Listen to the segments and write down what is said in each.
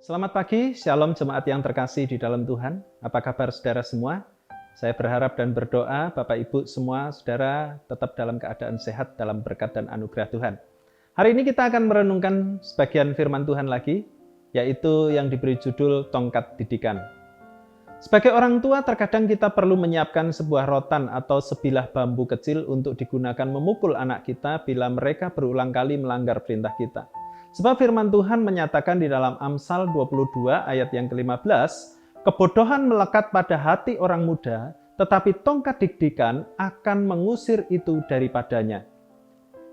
Selamat pagi, Shalom jemaat yang terkasih di dalam Tuhan. Apa kabar saudara semua? Saya berharap dan berdoa Bapak Ibu semua saudara tetap dalam keadaan sehat dalam berkat dan anugerah Tuhan. Hari ini kita akan merenungkan sebagian firman Tuhan lagi, yaitu yang diberi judul Tongkat Didikan. Sebagai orang tua, terkadang kita perlu menyiapkan sebuah rotan atau sebilah bambu kecil untuk digunakan memukul anak kita bila mereka berulang kali melanggar perintah kita. Sebab firman Tuhan menyatakan di dalam Amsal 22 ayat yang ke-15, kebodohan melekat pada hati orang muda, tetapi tongkat didikan akan mengusir itu daripadanya.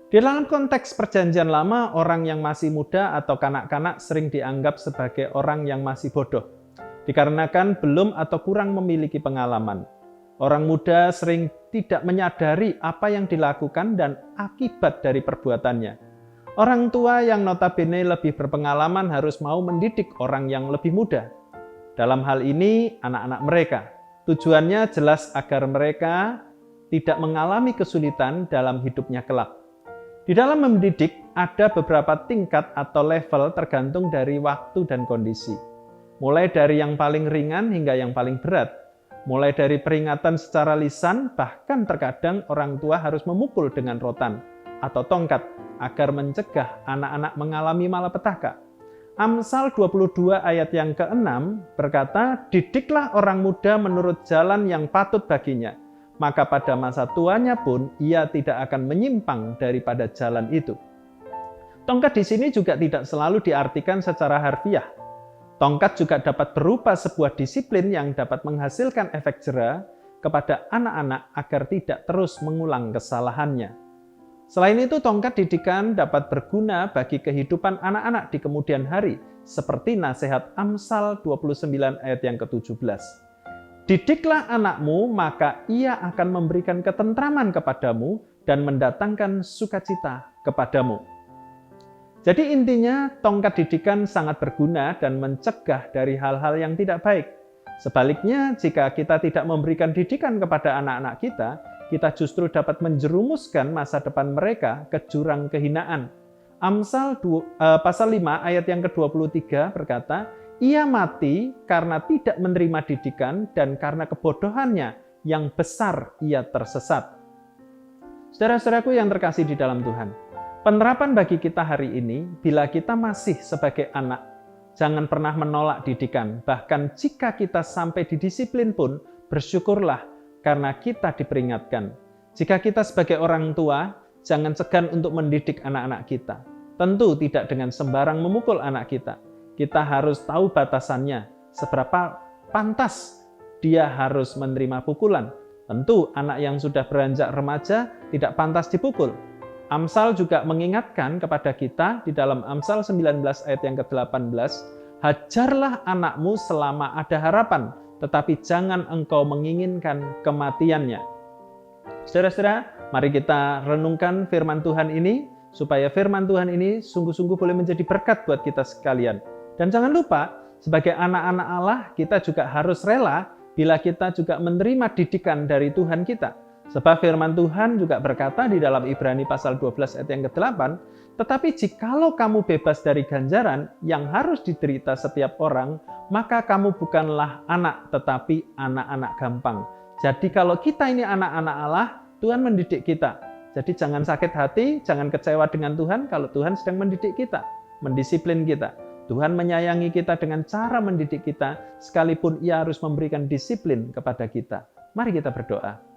Di dalam konteks perjanjian lama, orang yang masih muda atau kanak-kanak sering dianggap sebagai orang yang masih bodoh, dikarenakan belum atau kurang memiliki pengalaman. Orang muda sering tidak menyadari apa yang dilakukan dan akibat dari perbuatannya. Orang tua yang notabene lebih berpengalaman harus mau mendidik orang yang lebih muda. Dalam hal ini, anak-anak mereka. Tujuannya jelas agar mereka tidak mengalami kesulitan dalam hidupnya kelak. Di dalam mendidik, ada beberapa tingkat atau level tergantung dari waktu dan kondisi. Mulai dari yang paling ringan hingga yang paling berat. Mulai dari peringatan secara lisan, bahkan terkadang orang tua harus memukul dengan rotan atau tongkat agar mencegah anak-anak mengalami malapetaka. Amsal 22 ayat yang ke-6 berkata, "Didiklah orang muda menurut jalan yang patut baginya, maka pada masa tuanya pun ia tidak akan menyimpang daripada jalan itu." Tongkat di sini juga tidak selalu diartikan secara harfiah. Tongkat juga dapat berupa sebuah disiplin yang dapat menghasilkan efek jera kepada anak-anak agar tidak terus mengulang kesalahannya. Selain itu, tongkat didikan dapat berguna bagi kehidupan anak-anak di kemudian hari, seperti nasihat Amsal 29 ayat yang ke-17. "Didiklah anakmu, maka ia akan memberikan ketentraman kepadamu dan mendatangkan sukacita kepadamu." Jadi intinya, tongkat didikan sangat berguna dan mencegah dari hal-hal yang tidak baik. Sebaliknya, jika kita tidak memberikan didikan kepada anak-anak kita justru dapat menjerumuskan masa depan mereka ke jurang kehinaan. Amsal pasal 5 ayat yang ke-23 berkata, "Ia mati karena tidak menerima didikan dan karena kebodohannya yang besar ia tersesat." Saudara-saudaraku yang terkasih di dalam Tuhan, penerapan bagi kita hari ini, bila kita masih sebagai anak, jangan pernah menolak didikan. Bahkan jika kita sampai didisiplin pun, bersyukurlah karena kita diperingatkan. Jika kita sebagai orang tua, jangan segan untuk mendidik anak-anak kita. Tentu tidak dengan sembarang memukul anak kita. Kita harus tahu batasannya, seberapa pantas dia harus menerima pukulan. Tentu anak yang sudah beranjak remaja tidak pantas dipukul. Amsal juga mengingatkan kepada kita di dalam Amsal 19 ayat yang ke-18, "Hajarlah anakmu selama ada harapan, tetapi jangan engkau menginginkan kematiannya." Saudara-saudara, mari kita renungkan firman Tuhan ini, supaya firman Tuhan ini sungguh-sungguh boleh menjadi berkat buat kita sekalian. Dan jangan lupa, sebagai anak-anak Allah, kita juga harus rela bila kita juga menerima didikan dari Tuhan kita. Sebab firman Tuhan juga berkata di dalam Ibrani pasal 12 ayat yang ke-8, "Tetapi jikalau kamu bebas dari ganjaran yang harus diderita setiap orang, maka kamu bukanlah anak, tetapi anak-anak gampang." Jadi kalau kita ini anak-anak Allah, Tuhan mendidik kita. Jadi jangan sakit hati, jangan kecewa dengan Tuhan kalau Tuhan sedang mendidik kita, mendisiplin kita. Tuhan menyayangi kita dengan cara mendidik kita, sekalipun Ia harus memberikan disiplin kepada kita. Mari kita berdoa.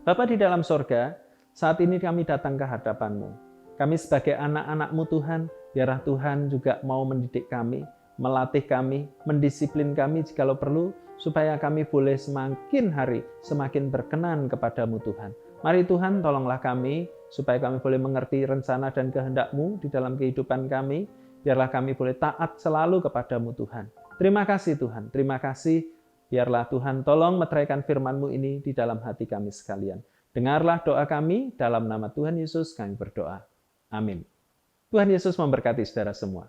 Bapa di dalam sorga, saat ini kami datang ke hadapan-Mu. Kami sebagai anak-anak-Mu Tuhan, biarlah Tuhan juga mau mendidik kami, melatih kami, mendisiplin kami jikalau perlu, supaya kami boleh semakin hari semakin berkenan kepada-Mu Tuhan. Mari Tuhan, tolonglah kami, supaya kami boleh mengerti rencana dan kehendak-Mu di dalam kehidupan kami, biarlah kami boleh taat selalu kepada-Mu Tuhan. Terima kasih Tuhan, terima kasih. Biarlah Tuhan tolong meteraikan firman-Mu ini di dalam hati kami sekalian. Dengarlah doa kami, dalam nama Tuhan Yesus kami berdoa. Amin. Tuhan Yesus memberkati saudara semua.